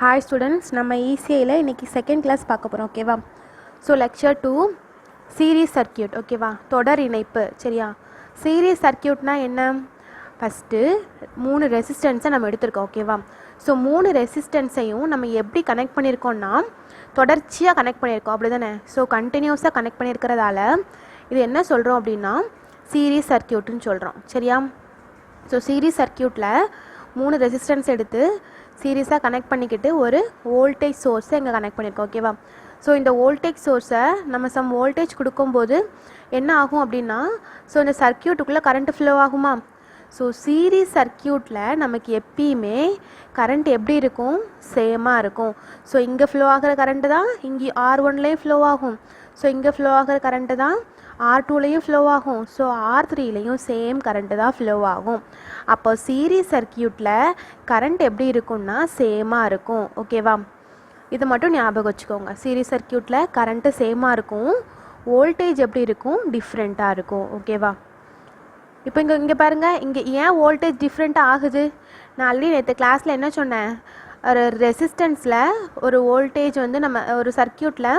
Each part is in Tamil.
ஹாய் ஸ்டூடெண்ட்ஸ், நம்ம ஈஸியில் இன்றைக்கி செகண்ட் கிளாஸ் பார்க்க போகிறோம். ஓகேவா? So lecture 2 series circuit. ஓகேவா? தொடர் இணைப்பு. சரியா? சீரீஸ் சர்க்கியூட்னா என்ன? ஃபஸ்ட்டு 3 ரெசிஸ்டன்ஸை நம்ம எடுத்திருக்கோம். ஓகேவா? ஸோ 3 ரெசிஸ்டன்ஸையும் நம்ம எப்படி கனெக்ட் பண்ணியிருக்கோம்னா தொடர்ச்சியாக கனெக்ட் பண்ணியிருக்கோம், அப்படி தானே? ஸோ கண்டினியூஸாக கனெக்ட் பண்ணியிருக்கிறதால இது என்ன சொல்கிறோம் அப்படின்னா சீரீஸ் சர்க்கியூட்டுன்னு சொல்கிறோம். சரியா? ஸோ சீரீஸ் சர்க்கியூட்டில் 3 ரெசிஸ்டன்ஸ் எடுத்து சீரீஸாக கனெக்ட் பண்ணிக்கிட்டு ஒரு வோல்டேஜ் சோர்ஸை இங்கே கனெக்ட் பண்ணியிருக்கோம். ஓகேவா? ஸோ இந்த வோல்டேஜ் சோர்ஸை நம்ம சம் வோல்டேஜ் கொடுக்கும்போது என்ன ஆகும் அப்படின்னா, ஸோ இந்த சர்க்கியூட்டுக்குள்ளே கரண்ட் ஃப்ளோ ஆகுமா? ஸோ சீரீஸ் சர்க்கியூட்டில் நமக்கு எப்பயுமே கரண்ட் எப்படி இருக்கும்? சேமாக இருக்கும். ஸோ இங்கே ஃப்ளோ ஆகிற கரண்ட்டு தான் இங்கே R1லேயும் ஃப்ளோ ஆகும். ஸோ இங்கே ஃப்ளோ ஆகிற கரண்ட்டு தான் R2லேயும் ஃப்ளோ ஆகும். ஸோ R3லேயும் சேம் கரண்ட்டு தான் ஃப்ளோ ஆகும். அப்போ சீரீஸ் சர்க்கியூட்டில் கரண்ட் எப்படி இருக்கும்னா சேமாக இருக்கும். ஓகேவா? இது மட்டும் ஞாபகம் வச்சுக்கோங்க. சீரீஸ் சர்க்கியூட்டில் கரண்ட்டு சேமாக இருக்கும், வோல்டேஜ் எப்படி இருக்கும்? டிஃப்ரெண்ட்டாக இருக்கும். ஓகேவா? இப்போ இங்கே பாருங்கள், இங்கே ஏன் வோல்டேஜ் டிஃப்ரெண்ட்டாக ஆகுது? நான் ஆல்ரெடி நேற்று கிளாஸில் என்ன சொன்னேன், ஒரு ரெசிஸ்டன்ஸில் ஒரு வோல்டேஜ் நம்ம ஒரு சர்க்கியூட்டில்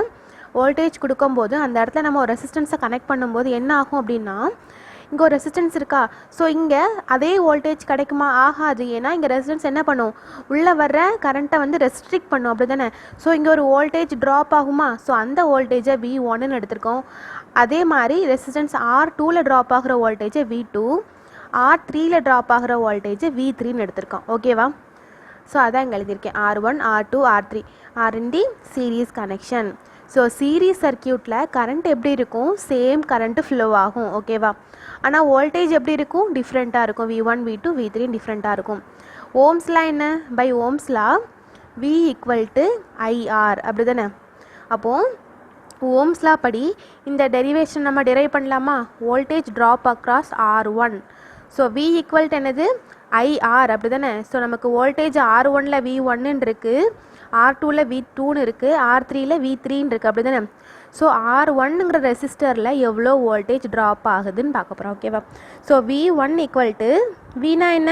வோல்டேஜ் கொடுக்கும்போது அந்த இடத்துல நம்ம ஒரு ரெசிஸ்டன்ஸை கனெக்ட் பண்ணும்போது என்ன ஆகும் அப்படின்னா, இங்கே ஒரு ரெசிஸ்டன்ஸ் இருக்கா, ஸோ இங்கே அதே வோல்டேஜ் கிடைக்குமா? ஆகாது. ஏன்னா இங்கே ரெசிஸ்டன்ஸ் என்ன பண்ணும்? உள்ளே வர்ற கரண்ட்டை ரெஸ்ட்ரிக்ட் பண்ணும், அப்படி தானே? ஸோ இங்கே ஒரு வோல்டேஜ் ட்ராப் ஆகுமா? ஸோ அந்த வோல்டேஜை V1ன்னு எடுத்திருக்கோம். அதே மாதிரி ரெசிஸ்டன்ஸ் R2ல் ட்ராப் ஆகிற வோல்டேஜை V2, R3ல் ட்ராப் ஆகிற வோல்டேஜை V3ன்னு எடுத்திருக்கோம். ஓகேவா? ஸோ அதான் இங்கே எழுதியிருக்கேன், R1, R2, R3 R in the series connection. So series சர்க்கியூட்டில் கரண்ட் எப்படி இருக்கும்? சேம் கரண்ட்டு ஃப்ளோ ஆகும். ஓகேவா? ஆனால் வோல்டேஜ் எப்படி இருக்கும்? டிஃப்ரெண்ட்டாக இருக்கும். V1, V2, V3 டிஃப்ரெண்ட்டாக இருக்கும். ஓம்ஸ்லாம் என்ன? பை ஓம்ஸ்லா V = IR, அப்படி தானே? அப்போது ஓம்ஸ்லா படி இந்த டெரிவேஷன் நம்ம டெரைவ் பண்ணலாமா? Voltage drop across R1. So V = என்னது? IR, அப்படி தானே? ஸோ நமக்கு வோல்டேஜ் R1ல் V1ன்னு இருக்குது, R2ல் V2ன்னு இருக்குது, R3ல் V3ன்னு இருக்குது, அப்படி தானே? ஸோ R1ங்கிற ரெசிஸ்டரில் எவ்வளோ வோல்டேஜ் ட்ராப் ஆகுதுன்னு பார்க்க போகிறோம். ஓகேவா? ஸோ V1 = Vனா என்ன?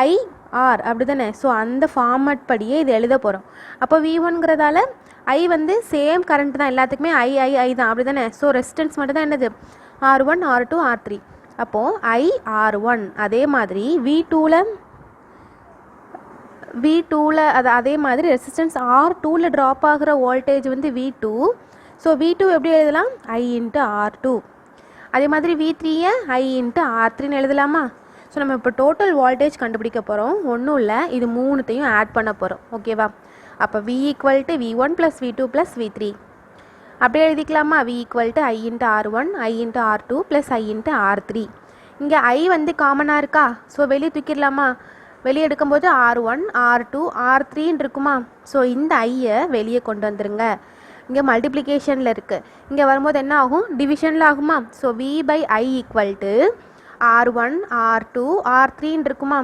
IR, அப்படி தானே? ஸோ அந்த ஃபார்மட் படியே இது எழுத போகிறோம். அப்போ V1ங்கிறதால I சேம் கரண்ட் தான், எல்லாத்துக்குமே I தான், அப்படி தானே? ஸோ ரெசிஸ்டன்ஸ் மட்டும் தான் என்னது? R1, R2, R3. அப்போது IR1. அதே மாதிரி V2ல் அதே மாதிரி ரெசிஸ்டன்ஸ் R2ல் ட்ராப் ஆகிற வோல்டேஜ் V2. ஸோ V2 எப்படி எழுதலாம்? I × R2. அதே மாதிரி V3-ஐ I × R3ன்னு எழுதலாமா? ஸோ நம்ம இப்போ டோட்டல் வோல்டேஜ் கண்டுபிடிக்க போகிறோம். ஒன்றும் இல்லை, இது மூணுத்தையும் ஆட் பண்ண போகிறோம். ஓகேவா? அப்போ V = V1 + V2 + V3 அப்படியே எழுதிக்கலாமா? V = I × R1, I × R2 + I × R3. இங்கே I காமனாக இருக்கா? ஸோ வெளியே தூக்கிடலாமா? வெளியே எடுக்கும்போது R1, R2, R3ன்னு இருக்குமா? ஸோ இந்த ஐயை வெளியே கொண்டு வந்துருங்க. இங்கே மல்டிப்ளிகேஷனில் இருக்குது, இங்கே வரும்போது என்ன ஆகும்? டிவிஷனில் ஆகுமா? ஸோ V/I = R1, R2, R3ன்னு இருக்குமா?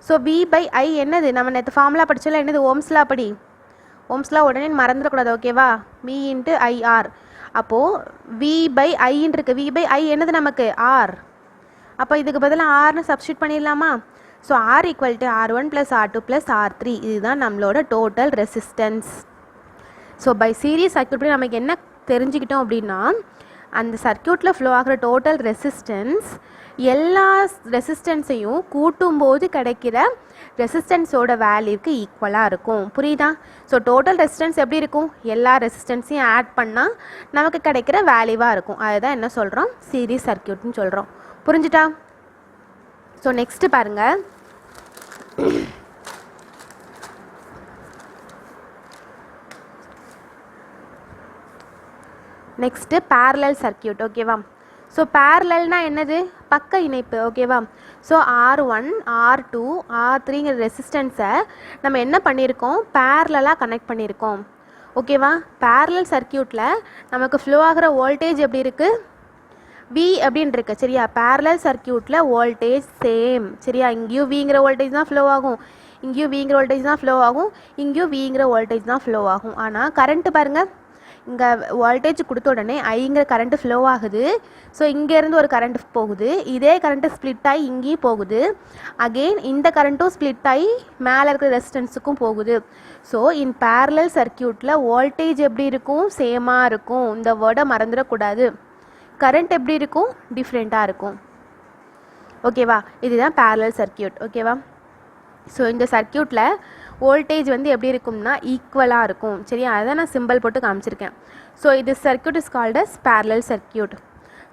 ஸோ V/I என்னது? நம்ம நேற்று ஃபார்முலா படிச்சோம்ல, என்னது? ஓம்ஸ்லா படி. ஓம்ஸ்லா உடனே மறந்துடக்கூடாது. ஓகேவா? V × IR. அப்போது V/I இருக்கு. V/I என்னது நமக்கு? R. அப்போ இதுக்கு பதிலாக Rன்னு சப்ஸ்டியூட் பண்ணிடலாமா? So R = R1 + R2 + R3. இதுதான் நம்மளோட total resistance. So by series circuit நமக்கு என்ன தெரிஞ்சுக்கிட்டோம் அப்படின்னா, அந்த சர்க்கியூட்டில் ஃப்ளோ ஆகிற டோட்டல் ரெசிஸ்டன்ஸ் எல்லா ரெசிஸ்டன்ஸையும் கூட்டும்போது கிடைக்கிற ரெசிஸ்டன்ஸோட வேல்யூக்கு ஈக்குவலாக இருக்கும். புரியுதா? ஸோ டோட்டல் ரெசிஸ்டன்ஸ் எப்படி இருக்கும்? எல்லா ரெசிஸ்டன்ஸையும் ஆட் பண்ணால் நமக்கு கிடைக்கிற வேல்யூவாக இருக்கும். அதுதான் என்ன சொல்கிறோம்? சீரீஸ் சர்க்கியூட்னு சொல்கிறோம். புரிஞ்சுட்டா? ஸோ நெக்ஸ்ட்டு பாருங்கள், நெக்ஸ்ட்டு பேரலல் சர்க்கியூட். ஓகேவா? ஸோ பேரலல்னா என்னது? பக்க இணைப்பு. ஓகேவா? ஸோ R1, R2, R3ங்கிற ரெசிஸ்டன்ஸை நம்ம என்ன பண்ணியிருக்கோம்? பேரலாக கனெக்ட் பண்ணியிருக்கோம். ஓகேவா? பேரலல் சர்க்கியூட்டில் நமக்கு ஃப்ளோ ஆகிற வோல்டேஜ் எப்படி இருக்குது? V அப்படின்னு இருக்கு. சரியா? பேரலல் சர்க்கியூட்டில் வோல்டேஜ் சேம். சரியா? இங்கேயும் Vங்கிற வோல்டேஜ் தான் ஃப்ளோ ஆகும், இங்கேயும் Vங்கிற வோல்டேஜ் தான் ஃப்ளோ ஆகும், இங்கேயும் Vங்கிற வோல்டேஜ் தான் ஃப்ளோ ஆகும். ஆனால் கரண்ட்டு பாருங்கள், இங்கே வோல்டேஜ் கொடுத்த உடனே ஐங்கிற கரண்ட்டு ஃப்ளோ ஆகுது. ஸோ இங்கேருந்து ஒரு கரண்ட் போகுது, இதே கரண்ட்டு ஸ்ப்ளிட் ஆகி இங்கேயும் போகுது. அகெயின் இந்த கரண்ட்டும் ஸ்ப்ளிட் ஆகி மேலே இருக்கிற ரெசிஸ்டன்ஸுக்கும் போகுது. ஸோ இன் பேரலல் சர்க்கியூட்டில் வோல்டேஜ் எப்படி இருக்கும்? சேமாக இருக்கும். இந்த வேர்டை மறந்துடக்கூடாது. கரண்ட் எப்படி இருக்கும்? டிஃப்ரெண்ட்டாக இருக்கும். ஓகேவா? இதுதான் பேரலல் சர்க்கியூட். ஓகேவா? ஸோ இந்த சர்க்கியூட்டில் வோல்டேஜ் வந்து எப்படி இருக்கும்னா ஈக்குவலாக இருக்கும். சரியா? அதை நான் சிம்பிள் போட்டு காமிச்சிருக்கேன். ஸோ இது circuit is called as parallel circuit.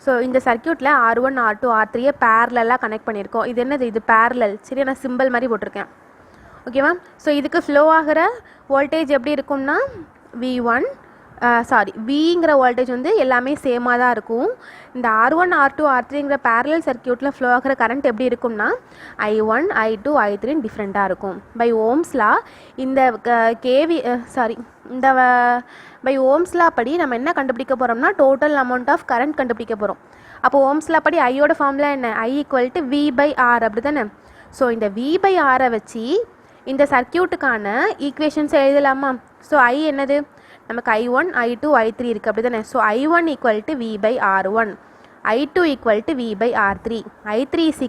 So இந்த சர்க்கியூட்டில் R1 R2 R3 பேரலாக கனெக்ட் பண்ணியிருக்கோம். இது என்னது? இது பேரலல். சரியா? நான் சிம்பிள் மாதிரி போட்டிருக்கேன். ஓகேவா? ஸோ இதுக்கு ஃப்ளோ ஆகிற வோல்டேஜ் எப்படி இருக்கும்னா V1 விங்கிற வோல்டேஜ் வந்து எல்லாமே சேமாக தான் இருக்கும். இந்த R1 R2 R3ங்கிற பேரலல் சர்க்கியூட்டில் ஃப்ளோ ஆகிற கரண்ட் எப்படி இருக்கும்னா I1 I2 I3 டிஃப்ரெண்ட்டாக இருக்கும். பை ஓம்ஸ்லா இந்த பை ஓம்ஸ்லா படி நம்ம என்ன கண்டுபிடிக்க போகிறோம்னா டோட்டல் அமௌண்ட் ஆஃப் கரண்ட் கண்டுபிடிக்க போகிறோம். அப்போ ஓம்ஸ்லா படி ஐயோட ஃபார்முலா என்ன? I = V/R அப்படி தானே? ஸோ இந்த V/Rஐ வச்சு இந்த சர்க்கியூட்டுக்கான ஈக்குவேஷன்ஸை எழுதலாமா? ஸோ I என்னது? நமக்கு I1 I2 I3 இருக்குது அப்படி தானே? So I1 = V/R1, I2 = V/R3, I2 =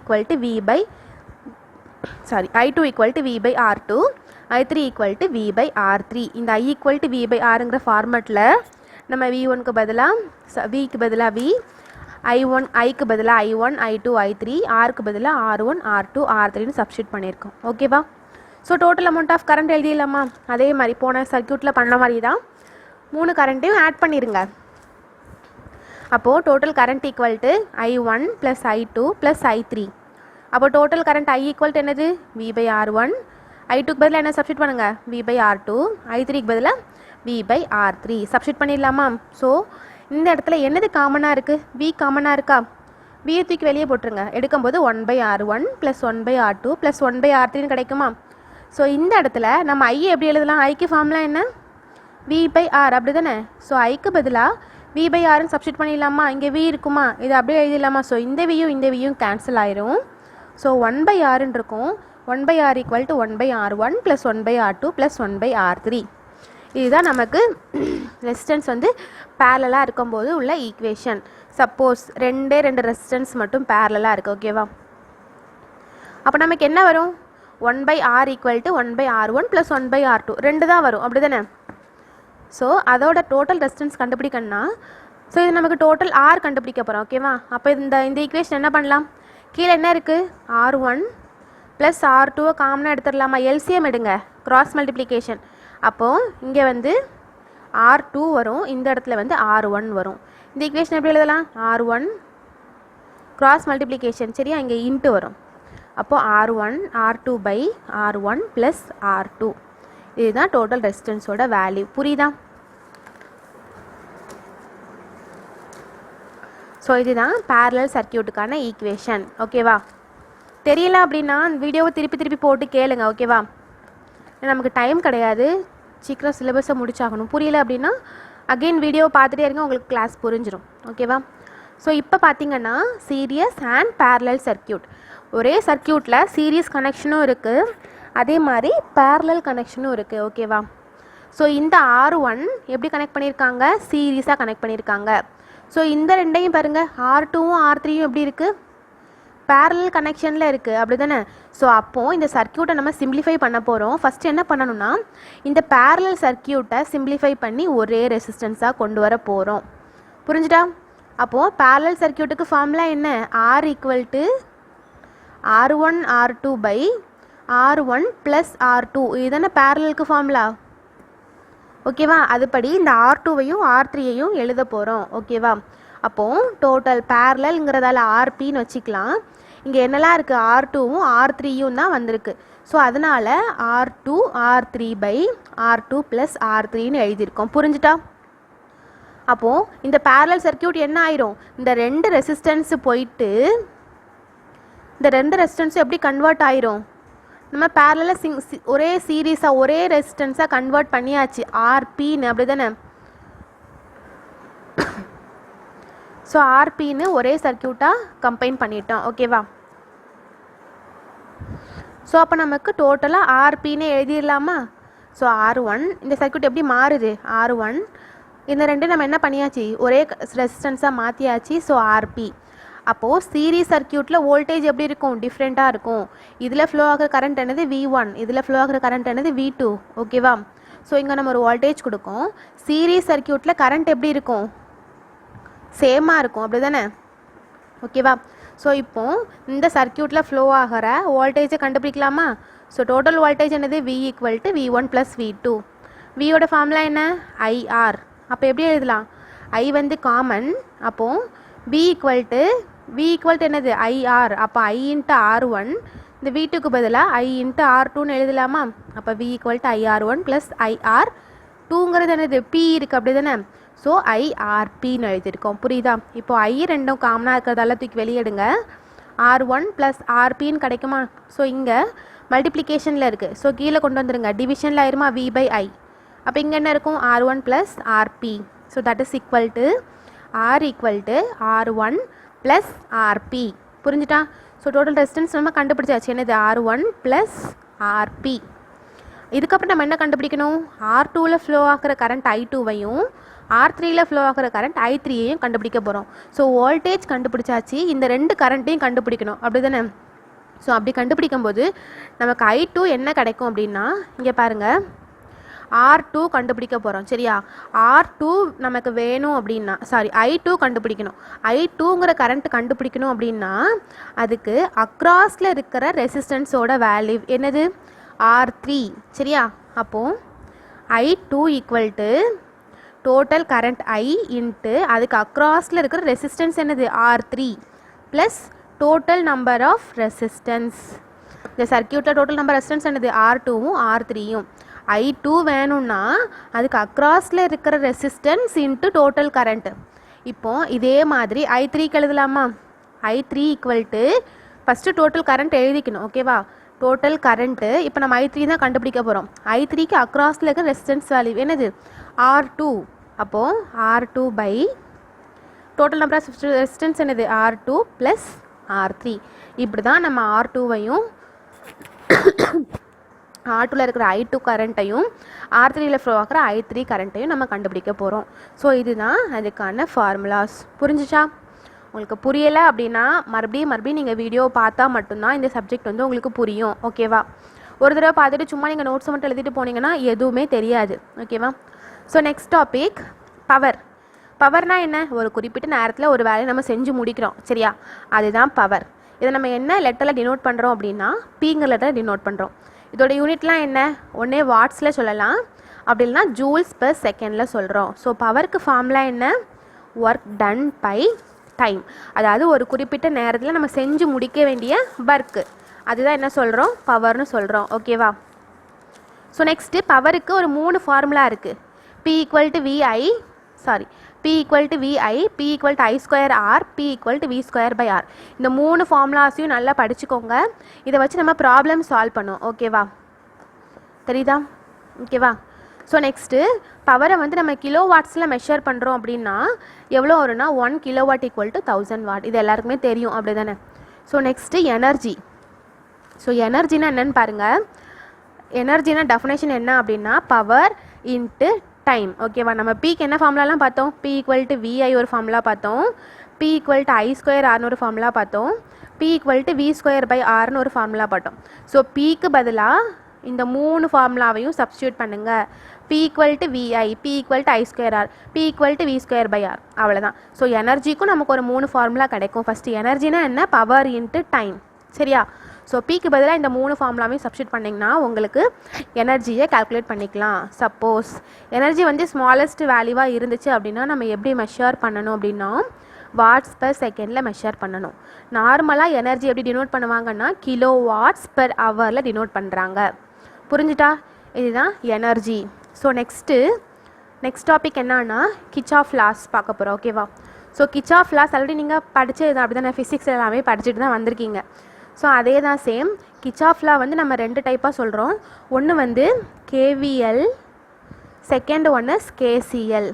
V/R2, I3 = V/R3. இந்த I = V/Rங்கிற ஃபார்மெட்டில் நம்ம V1க்கு பதிலாக Vக்கு பதிலாக V, Iக்கு பதிலாக I1 I2 I3, Rக்கு பதிலாக R1 R2 R3ன்னு சப்ஸ்டியூட் பண்ணியிருக்கோம். ஓகேவா? So total amount of current எழுதிடலாமா? அதே மாதிரி போன சர்க்கியூட்டில் பண்ண மாதிரி தான் 3 கரண்ட்டையும் ஆட் பண்ணிடுங்க. அப்போது total current I1 + I2 + I3. அப்போ டோட்டல் கரண்ட் I = என்னது? V/R1. I2க்கு பதிலாக என்ன சப்ஸ்டியூட் பண்ணுங்கள்? V/R2. I3க்கு பதிலாக V/R3 சப்ஸ்டியூட் பண்ணிடலாமா? ஸோ இந்த இடத்துல என்னது காமனாக இருக்குது? V காமனாக இருக்கா? V தூக்கி வெளியே போட்டுருங்க. எடுக்கும்போது 1/R1 + 1/R2 + 1/R3 கிடைக்குமா? ஸோ இந்த இடத்துல நம்ம I எப்படி எழுதலாம்? ஐக்கு ஃபார்முலா என்ன? V/R அப்படி தானே? ஸோ ஐக்கு பதிலாக V/Rன்னு சப்ஸ்டியூட் பண்ணிடலாமா? இங்கே V இருக்குமா? இது அப்படியே எழுதிடலாமா? ஸோ இந்த வியும் கேன்சல் ஆயிரும். ஸோ 1/Rன்னு இருக்கும். 1/R = 1/R1 + 1/R2 + 1/R3. இதுதான் நமக்கு ரெசிஸ்டன்ஸ் வந்து பேரலாக இருக்கும்போது உள்ள ஈக்குவேஷன். சப்போஸ் 2 ரெசிஸ்டன்ஸ் மட்டும் பேரலாக இருக்குது. ஓகேவா? அப்போ நமக்கு என்ன வரும்? 1/R = 1/R1 + 1/R2 2 தான் வரும் அப்படி தானே? ஸோ அதோட டோட்டல் ரெசிஸ்டன்ஸ் கண்டுபிடிக்கணும்னா ஸோ இது நமக்கு டோட்டல் R கண்டுபிடிக்க போகிறோம். ஓகேவா? அப்போ இந்த ஈக்குவேஷன் என்ன பண்ணலாம்? கீழே என்ன இருக்குது? R1 + R2 காமனாக எடுத்துடலாமா? எல்சிஎம் எடுங்க, கிராஸ் மல்டிப்ளிகேஷன். அப்போது இங்கே வந்து R2 வரும், இந்த இடத்துல வந்து R1 வரும். இந்த ஈக்குவேஷன் எப்படி எழுதலாம்? R1 cross multiplication. சரியா? இங்கே இன்ட்டு வரும். அப்போது R1 R2/R1 + R2. இதுதான் டோட்டல் ரெசிஸ்டன்ஸோட வேல்யூ. புரியுதா? ஸோ இதுதான் பேரலல் சர்க்கியூட்டுக்கான ஈக்குவேஷன். ஓகேவா? தெரியல அப்படின்னா வீடியோவை திருப்பி போட்டு கேளுங்க. ஓகேவா? நமக்கு டைம் கிடையாது, சீக்கிரம் சிலபஸை முடிச்சாகணும். புரியல அப்படின்னா அகெயின் வீடியோவை பார்த்துட்டே இருங்க, உங்களுக்கு கிளாஸ் புரிஞ்சிடும். ஓகேவா? ஸோ இப்போ பார்த்தீங்கன்னா சீரியஸ் அண்ட் பேரலல் சர்க்கியூட். ஒரே சர்க்கியூட்டில் சீரியஸ் கனெக்ஷனும் இருக்குது, அதே மாதிரி பேரலல் கனெக்ஷனும் இருக்குது. ஓகேவா? ஸோ இந்த R1 எப்படி கனெக்ட் பண்ணியிருக்காங்க? சீரியஸாக கனெக்ட் பண்ணியிருக்காங்க. ஸோ இந்த ரெண்டையும் பாருங்கள், R2வும் R3யும் எப்படி இருக்குது? பேரலல் கனெக்ஷனில் இருக்குது அப்படி தானே? ஸோ அப்போது இந்த சர்க்கியூட்டை நம்ம சிம்பிளிஃபை பண்ண போகிறோம். ஃபஸ்ட்டு என்ன பண்ணணும்னா இந்த பேரலல் சர்க்கியூட்டை சிம்பிளிஃபை பண்ணி ஒரே ரெசிஸ்டன்ஸாக கொண்டு வர போகிறோம். புரிஞ்சுட்டா? அப்போது பேரலல் சர்க்கியூட்டுக்கு ஃபார்முலா என்ன? R = R1 R2/R1 + R2. இதுதானே பேரலலுக்கு ஃபார்முலா. ஓகேவா? அதுபடி இந்த R2வையும் R3யையும் எழுத போகிறோம். ஓகேவா? அப்போது டோட்டல் பேரலல்ங்கிறதால RPன்னு வச்சுக்கலாம். இங்கே என்னெல்லாம் இருக்குது? R2வும் R3யும் தான் வந்திருக்கு. ஸோ அதனால் R2 R3/R2 + R3ன்னு எழுதியிருக்கோம். புரிஞ்சுட்டா? அப்போது இந்த பேரலல் சர்க்கியூட் என்ன ஆயிரும்? இந்த 2 ரெசிஸ்டன்ஸு போயிட்டு இந்த 2 ரெசிஸ்டன்ஸும் எப்படி கன்வெர்ட் ஆயிரும்? நம்ம பேரலாக ஒரே சீரீஸாக ஒரே ரெசிஸ்டன்ஸாக கன்வெர்ட் பண்ணியாச்சு RPன்னு அப்படி தானே? ஸோ RPன்னு ஒரே சர்க்கியூட்டாக கம்பைன் பண்ணிட்டோம். ஓகேவா? ஸோ அப்போ நமக்கு டோட்டலாக RPன்னு எழுதிடலாமா? ஸோ R1 இந்த சர்க்கியூட் எப்படி மாறுது? R1 இந்த ரெண்டு நம்ம என்ன பண்ணியாச்சு, ஒரே ரெசிஸ்டன்ஸாக மாற்றியாச்சு. So RP. அப்போது சீரீஸ் சர்க்கியூட்டில் வோல்டேஜ் எப்படி இருக்கும், டிஃப்ரெண்ட்டாக இருக்கும். இதில் ஃப்ளோ ஆகிற கரண்ட் என்னது V1, இதில் ஃப்ளோ ஆகிற கரண்ட் என்னது V2. ஓகேவா? ஸோ இங்கே நம்ம ஒரு வோல்டேஜ் கொடுக்கும். சீரீஸ் சர்க்கியூட்டில் கரண்ட் எப்படி இருக்கும், சேமாக இருக்கும், அப்படி தானே? ஓகேவா? ஸோ இப்போது இந்த சர்க்கியூட்டில் ஃப்ளோ ஆகிற வோல்டேஜை கண்டுபிடிக்கலாமா? ஸோ டோட்டல் வோல்டேஜ் என்னது V = V1 + V2. வியோட ஃபார்முலா என்ன, IR. அப்போ எப்படி எழுதலாம், I வந்து காமன். அப்போது V = என்னது IR. அப்போ I × R1. இந்த V2க்கு பதிலாக I × R2ன்னு எழுதலாமா? அப்போ V = IR1 + IR2ங்கிறது என்னது, P இருக்குது, அப்படி தானே? ஸோ IRPன்னு எழுதியிருக்கோம். புரியுதா? இப்போ I ரெண்டும் காமனாக இருக்கிறதால தூக்கி வெளியிடுங்க. R1 + RPன்னு கிடைக்குமா? ஸோ இங்கே மல்டிப்ளிகேஷனில் இருக்குது. ஸோ கீழே கொண்டு வந்துடுங்க, டிவிஷனில் ஆயிருமா, V/I. அப்போ இங்கே என்ன இருக்கும், R1 + RP. So that is equal to R = R1 + RP. புரிஞ்சுட்டா? ஸோ டோட்டல் ரெசிஸ்டன்ஸ் நம்ம கண்டுபிடிச்சாச்சு, என்னது, R1 + RP. இதுக்கப்புறம் நம்ம என்ன கண்டுபிடிக்கணும், R2ல் ஃப்ளோ ஆகிற கரண்ட் I2வையும் R3ல் ஃப்ளோ ஆகிற கரண்ட் I3யையும் கண்டுபிடிக்க போகிறோம். ஸோ வோல்டேஜ் கண்டுபிடிச்சாச்சு, இந்த ரெண்டு கரண்ட்டையும் கண்டுபிடிக்கணும், அப்படி தானே? ஸோ அப்படி கண்டுபிடிக்கும் போது நமக்கு I2 என்ன கிடைக்கும் அப்படின்னா, இங்கே பாருங்கள், R2 கண்டுபிடிக்க போகிறோம். சரியா? R2 நமக்கு வேணும் அப்படின்னா, I2 கண்டுபிடிக்கணும். I2ங்கிற கரண்ட் கண்டுபிடிக்கணும் அப்படின்னா அதுக்கு அக்ராஸில் இருக்கிற ரெசிஸ்டன்ஸோட வேல்யூ என்னது, R3. சரியா? அப்போது I2 = total current I into அதுக்கு அக்ராஸில் இருக்கிற ரெசிஸ்டன்ஸ் என்னது, R3 plus total number of resistance. இந்த சர்க்கியூட்டில் டோட்டல் நம்பர் ரெசிஸ்டன்ஸ் என்னது, R2வும் R3யும். I2 வேணும்னா அதுக்கு அக்ராஸில் இருக்கிற ரெசிஸ்டன்ஸ் இன்ட்டு டோட்டல் கரண்ட்டு. இப்போது இதே மாதிரி I3க்கு எழுதலாமா? I3 = ஃபஸ்ட்டு டோட்டல் கரண்ட் எழுதிக்கணும். ஓகேவா? டோட்டல் கரண்ட்டு இப்போ நம்ம I3 தான் கண்டுபிடிக்க போகிறோம். I3க்கு அக்ராஸில் இருக்கிற ரெசிஸ்டன்ஸ் வேல்யூ என்னது, R2. அப்போது R2 total number of resistance என்னது, R2 + R3. இப்படி தான் நம்ம R2வையும் R2ல் இருக்கிற I2 கரண்ட்டையும் R3ல் ஃப்ளோ ஆகிற I3 கரண்ட்டையும் நம்ம கண்டுபிடிக்க போகிறோம். ஸோ இதுதான் அதுக்கான ஃபார்முலாஸ். புரிஞ்சிச்சா? உங்களுக்கு புரியலை அப்படின்னா மறுபடியும் நீங்கள் வீடியோ பார்த்தா மட்டும்தான் இந்த சப்ஜெக்ட் வந்து உங்களுக்கு புரியும். ஓகேவா? ஒரு தடவை பார்த்துட்டு சும்மா நீங்கள் நோட்ஸ் மட்டும் எழுதிட்டு போனீங்கன்னா எதுவுமே தெரியாது. ஓகேவா? So next topic, power. பவர்னால் என்ன, ஒரு குறிப்பிட்ட நேரத்தில் ஒரு வேலையை நம்ம செஞ்சு முடிக்கிறோம். சரியா? அதுதான் பவர். இதை நம்ம என்ன லெட்டரில் டினோட் பண்ணுறோம் அப்படின்னா Pங்கிற லெட்டரில் டினோட் பண்ணுறோம். இதோட யூனிட்லாம் என்ன, ஒன்றே வாட்ஸில் சொல்லலாம், அப்படி இல்லைனா ஜூல்ஸ் per செகண்டில் சொல்கிறோம். ஸோ பவருக்கு ஃபார்முலா என்ன, ஒர்க் டன் பை டைம். அதாவது ஒரு குறிப்பிட்ட நேரத்தில் நம்ம செஞ்சு முடிக்க வேண்டிய ஒர்க்கு, அதுதான் என்ன சொல்கிறோம், பவர்னு சொல்கிறோம். ஓகேவா? ஸோ நெக்ஸ்ட்டு பவருக்கு ஒரு 3 ஃபார்முலா இருக்குது. P = VI, P = I²R, P = V²/R. இந்த 3 ஃபார்முலாஸையும் நல்லா படிச்சுக்கோங்க. இதை வச்சு நம்ம ப்ராப்ளம் சால்வ் பண்ணுவோம். ஓகேவா? தெரியுதா? ஓகேவா? ஸோ நெக்ஸ்ட்டு பவரை வந்து நம்ம கிலோ வாட்ஸில் மெஷர் பண்ணுறோம் அப்படின்னா எவ்வளோ வரும்னா 1 kW = 1000 watt. இது எல்லாருக்குமே தெரியும், அப்படி தானே? So next energy. ஸோ எனர்ஜினா என்னென்னு பாருங்கள். எனர்ஜினா டெஃபினேஷன் என்ன அப்படின்னா பவர் இன்ட்டு டைம். ஓகேவா? நம்ம Pக்கு என்ன ஃபார்முலாலாம் பார்த்தோம், P = VI ஒரு ஃபார்முலா பார்த்தோம், P = I²Rன்னு ஒரு ஃபார்முலா பார்த்தோம், P = V²/Rன்னு ஒரு ஃபார்முலா பார்த்தோம். ஸோ Pக்கு பதிலாக இந்த 3 ஃபார்முலாவையும் சப்ஸ்டியூட் பண்ணுங்கள். P = VI, P = I²R, P = V²/R. அவ்வளோதான். ஸோ எனர்ஜிக்கும் நமக்கு ஒரு 3 ஃபார்முலா கிடைக்கும். ஃபஸ்ட்டு எனர்ஜினா என்ன, பவர் இன்ட்டு டைம். சரியா? ஸோ Pக்கு பதிலாக இந்த 3 ஃபார்முலாவையும் சப்ஸ்டியூட் பண்ணிங்கன்னா உங்களுக்கு எனர்ஜியை கால்குலேட் பண்ணிக்கலாம். சப்போஸ் எனர்ஜி வந்து ஸ்மாலஸ்ட் வேல்யூவாக இருந்துச்சு அப்படின்னா நம்ம எப்படி மெஷர் பண்ணணும் அப்படின்னா வாட்ஸ் per செகண்டில் மெஷர் பண்ணணும். நார்மலாக எனர்ஜி எப்படி டினோட் பண்ணுவாங்கன்னா கிலோ வாட்ஸ் per ஹவரில் டினோட் பண்ணுறாங்க. புரிஞ்சுட்டா? இதுதான் எனர்ஜி. ஸோ நெக்ஸ்ட் டாபிக் என்னன்னா கிர்ச்சாஃப் லாஸ் பார்க்க போகிறோம். ஓகேவா? ஸோ கிர்ச்சாஃப் லாஸ் ஆல்ரெடி நீங்கள் படித்தது அப்படி தானே, ஃபிசிக்ஸ் எல்லாமே படிச்சுட்டு தான் வந்திருக்கீங்க. ஸோ அதே தான் சேம். கிர்ச்சாஃப் லா வந்து நம்ம 2 டைப்பாக சொல்கிறோம். ஒன்று வந்து KVL, second one is KCL.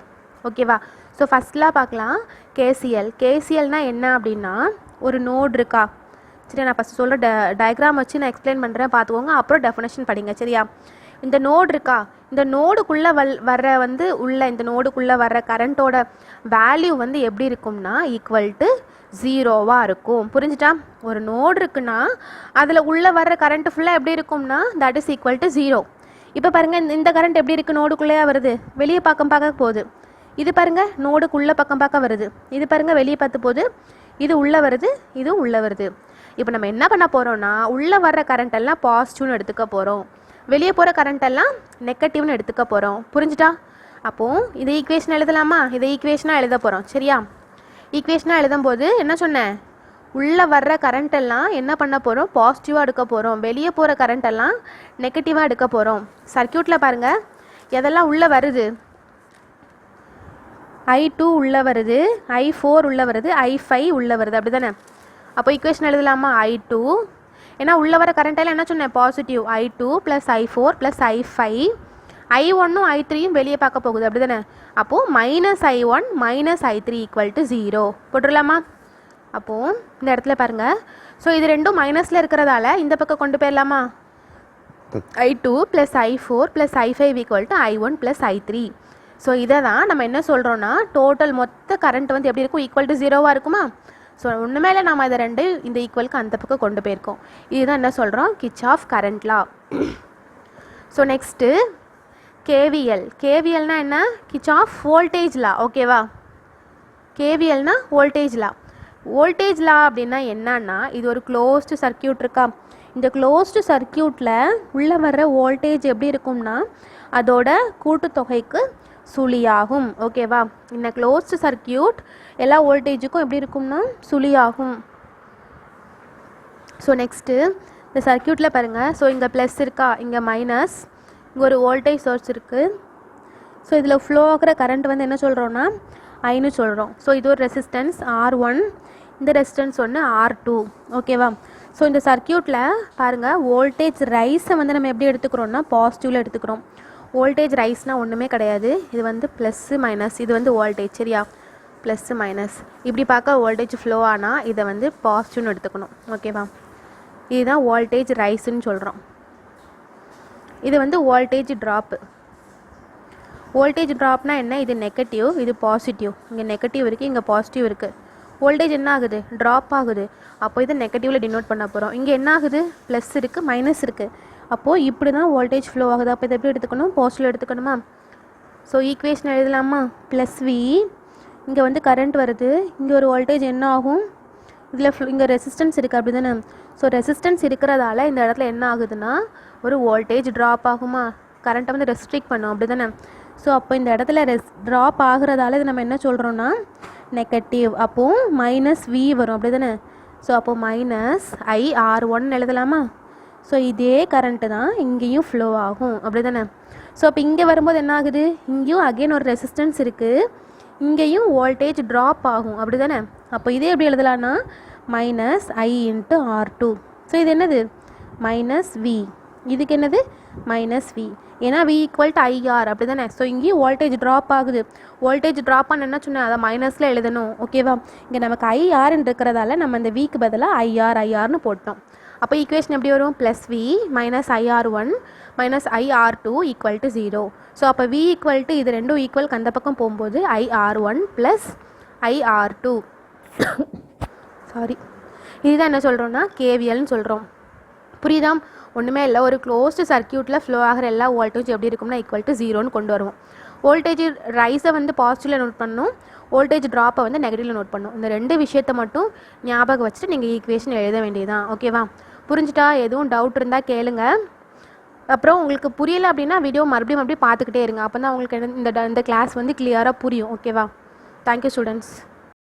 ஓகேவா? ஸோ ஃபஸ்ட்லாம் பார்க்கலாம் KCL. KCLனால் என்ன அப்படின்னா ஒரு நோட் இருக்கா. சரி, நான் ஃபஸ்ட்டு சொல்கிற டயக்ராம் வச்சு நான் எக்ஸ்பிளைன் பண்ணுறேன், பார்த்துக்கோங்க. அப்புறம் டெஃபினேஷன் படிங்க. சரியா? இந்த நோடு இருக்கா, இந்த நோடுக்குள்ளே வர்ற வந்து இந்த நோடுக்குள்ளே வர்ற கரண்ட்டோட வேல்யூ வந்து எப்படி இருக்கும்னா ஈக்குவல் டு 0வாக இருக்கும். புரிஞ்சுட்டா? ஒரு நோடு இருக்குன்னா அதில் உள்ளே வர்ற கரண்ட் ஃபுல்லாக எப்படி இருக்கும்னா தட் இஸ் ஈக்குவல் டு 0. இப்போ பாருங்கள், இந்த கரண்ட் எப்படி இருக்குது, நோடுக்குள்ளேயே வருது, வெளியே பார்க்க போகுது. இது பாருங்கள், நோடுக்குள்ளே பார்க்க வருது. இது பாருங்கள், வெளியே பார்த்து போகுது. இது உள்ளே வருது, இது உள்ளே வருது. இப்போ நம்ம என்ன பண்ண போகிறோம்னா உள்ளே வர்ற கரண்ட் எல்லாம் பாசிட்டிவ்னு எடுத்துக்க போகிறோம், வெளியே போகிற கரண்ட் எல்லாம் நெகட்டிவ்னு எடுத்துக்க போகிறோம். புரிஞ்சுட்டா? அப்போது இதை ஈக்குவேஷன் எழுதலாமா? இதை ஈக்குவேஷனாக எழுத போகிறோம். சரியா? ஈக்குவேஷனாக எழுதும்போது என்ன சொன்னேன், உள்ளே வர்ற கரண்ட் எல்லாம் என்ன பண்ண போகிறோம், பாசிட்டிவாக எடுக்க போகிறோம், வெளியே போகிற கரண்ட் எல்லாம் நெகட்டிவாக எடுக்க போகிறோம். சர்க்கியூட்டில் பாருங்கள், எதெல்லாம் உள்ளே வருது, I2 உள்ளே வருது, I4 உள்ளே வருது, I5 உள்ளே வருது. அப்படி தானே? அப்போ ஈக்குவேஷன் எழுதலாமா? I2, ஏன்னா உள்ளே வர கரண்ட்டெல்லாம் என்ன சொன்னேன், பாசிட்டிவ். I2 + I4 + I5, I1ம் I3யும் வெளியே பார்க்க போகுது. அப்படி தானே? அப்போது -I1 - I3 = 0 போட்டுடலாமா? அப்போது இந்த இடத்துல பாருங்கள், ஸோ இது ரெண்டும் மைனஸில் இருக்கிறதால இந்த பக்கம் கொண்டு போயிடலாமா? I2 + I4 + I5 = I1 + I3. So இதை தான் நம்ம என்ன சொல்கிறோன்னா டோட்டல் மொத்த கரண்ட் வந்து எப்படி இருக்கும், ஈக்குவல் டு 0வாக இருக்குமா? ஸோ ஒன்றுமே இல்லை, நம்ம இதை ரெண்டு இந்த ஈக்குவலுக்கு அந்த பக்கம் கொண்டு போயிருக்கோம். இதுதான் என்ன சொல்கிறோம், Kirchhoff current law. So next KVL. கேவிஎல்னா என்ன, கிர்ச்சாஃப் வோல்டேஜ் லா. ஓகேவா? கேவிஎல்னா வோல்டேஜ் லா. வோல்டேஜ் லா அப்படின்னா என்னன்னா, இது ஒரு க்ளோஸ்டு சர்க்கியூட் இருக்கா, இந்த க்ளோஸ்டு சர்க்கியூட்டில் உள்ளே வர்ற வோல்டேஜ் எப்படி இருக்கும்னா அதோட கூட்டுத்தொகைக்கு சுழியாகும். ஓகேவா? இந்த க்ளோஸ்டு சர்க்கியூட் எல்லா வோல்டேஜுக்கும் எப்படி இருக்கும்னா சுழியாகும். ஸோ நெக்ஸ்ட்டு இந்த சர்க்கியூட்டில் பாருங்கள், ஸோ இங்கே ப்ளஸ் இருக்கா, இங்கே மைனஸ், இங்கே ஒரு வோல்டேஜ் சோர்ஸ் இருக்குது. ஸோ இதில் ஃப்ளோ ஆகிற கரண்ட் வந்து என்ன சொல்கிறோன்னா ஐன்னு சொல்கிறோம். ஸோ இது ஒரு ரெசிஸ்டன்ஸ் R1, இந்த ரெசிஸ்டன்ஸ் ஒன்று R2. ஓகேவா? ஸோ இந்த சர்க்கியூட்டில் பாருங்கள், வோல்டேஜ் ரைஸை வந்து நம்ம எப்படி எடுத்துக்கிறோன்னா பாசிட்டிவில் எடுத்துக்கிறோம். வோல்டேஜ் ரைஸ்னால் ஒன்றுமே கிடையாது, இது வந்து ப்ளஸ்ஸு மைனஸ், இது வந்து வோல்டேஜ். சரியா? ப்ளஸ்ஸு மைனஸ் இப்படி பார்க்க வோல்டேஜ் ஃப்ளோ ஆனால் இதை வந்து பாசிட்டிவ்னு எடுத்துக்கணும். ஓகேவா? இதுதான் வோல்டேஜ் ரைஸுன்னு சொல்கிறோம். இது வந்து வோல்டேஜ் ட்ராப்பு. வோல்டேஜ் ட்ராப்னா என்ன, இது நெகட்டிவ், இது பாசிட்டிவ். இங்கே நெகட்டிவ் இருக்குது, இங்கே பாசிட்டிவ் இருக்குது. வோல்டேஜ் என்ன ஆகுது, ட்ராப் ஆகுது. அப்போ இதை நெகட்டிவில் டினோட் பண்ண போகிறோம். இங்கே என்ன ஆகுது, ப்ளஸ் இருக்குது, மைனஸ் இருக்குது. அப்போது இப்படி தான் வோல்டேஜ் ஃப்ளோ ஆகுது. அப்போ இதை எப்படி எடுத்துக்கணும், பாசிட்டிவ் எடுத்துக்கணுமா? ஸோ ஈக்குவேஷன் எழுதலாமா? +V, இங்கே வந்து கரண்ட் வருது, இங்கே ஒரு வோல்டேஜ் என்ன ஆகும், இதில் இங்கே ரெசிஸ்டன்ஸ் இருக்குது. அப்படி தானே? ஸோ ரெசிஸ்டன்ஸ் இருக்கிறதால இந்த இடத்துல என்ன ஆகுதுன்னா ஒரு வோல்டேஜ் ட்ராப் ஆகுமா, கரண்ட்டை வந்து ரெஸ்ட்ரிக்ட் பண்ணும். அப்படி தானே? ஸோ அப்போ இந்த இடத்துல ட்ராப் ஆகுறதால இது நம்ம என்ன சொல்கிறோன்னா நெகட்டிவ். அப்போது -V வரும். அப்படி தானே? ஸோ அப்போது -IR1 எழுதலாமா? ஸோ இதே கரண்ட்டு தான் இங்கேயும் ஃப்ளோ ஆகும். அப்படி தானே? ஸோ அப்போ இங்கே வரும்போது என்ன ஆகுது, இங்கேயும் அகெயின் ஒரு ரெசிஸ்டன்ஸ் இருக்குது, இங்கேயும் வோல்டேஜ் ட்ராப் ஆகும். அப்படி தானே? அப்போ இதே எப்படி எழுதலான்னா -I × R2. ஸோ இது என்னது, -V. இதுக்கு என்னது, -V. ஏன்னா V = IR. அப்படி தானே? ஸோ இங்கேயும் வோல்டேஜ் ட்ராப் ஆகுது. வோல்டேஜ் ட்ராப் ஆன என்ன சொன்னேன், அதை மைனஸில் எழுதணும். ஓகேவா? இங்கே நமக்கு IRன்னு இருக்கிறதால நம்ம இந்த Vக்கு பதிலாக IRன்னு போட்டோம். அப்போ ஈக்குவேஷன் எப்படி வரும், +V -IR1 -IR2 = 0. ஸோ அப்போ V = இது ரெண்டும் ஈக்குவலுக்கு அந்த பக்கம் போகும்போது IR1 + IR2. சாரி, இதுதான் என்ன சொல்கிறோன்னா கேவிஎல்னு சொல்கிறோம். புரியுதா? ஒன்றுமே இல்லை, ஒரு க்ளோஸ்டு சர்க்கியூட்டில் ஃப்ளோ ஆகிற எல்லா வோல்டேஜ் எப்படி இருக்கும்னா = 0ன்னு கொண்டு வருவோம். வோல்டேஜ் ரைஸை வந்து பாசிட்டிவில் நோட் பண்ணணும், வோல்டேஜ் ட்ராப்பை வந்து நெகட்டிவில் நோட் பண்ணணும். இந்த ரெண்டு விஷயத்தை மட்டும் ஞாபகம் வச்சுட்டு நீங்கள் ஈக்குவேஷன் எழுத வேண்டியதுதான். ஓகேவா? புரிஞ்சுட்டா? எதுவும் டவுட் இருந்தால் கேளுங்க. அப்புறம் உங்களுக்கு புரியலை அப்படின்னா வீடியோ மறுபடியும் பார்த்துக்கிட்டே இருங்க. அப்போ தான் உங்களுக்கு இந்த கிளாஸ் வந்து கிளியராக புரியும். ஓகேவா? Thank you students.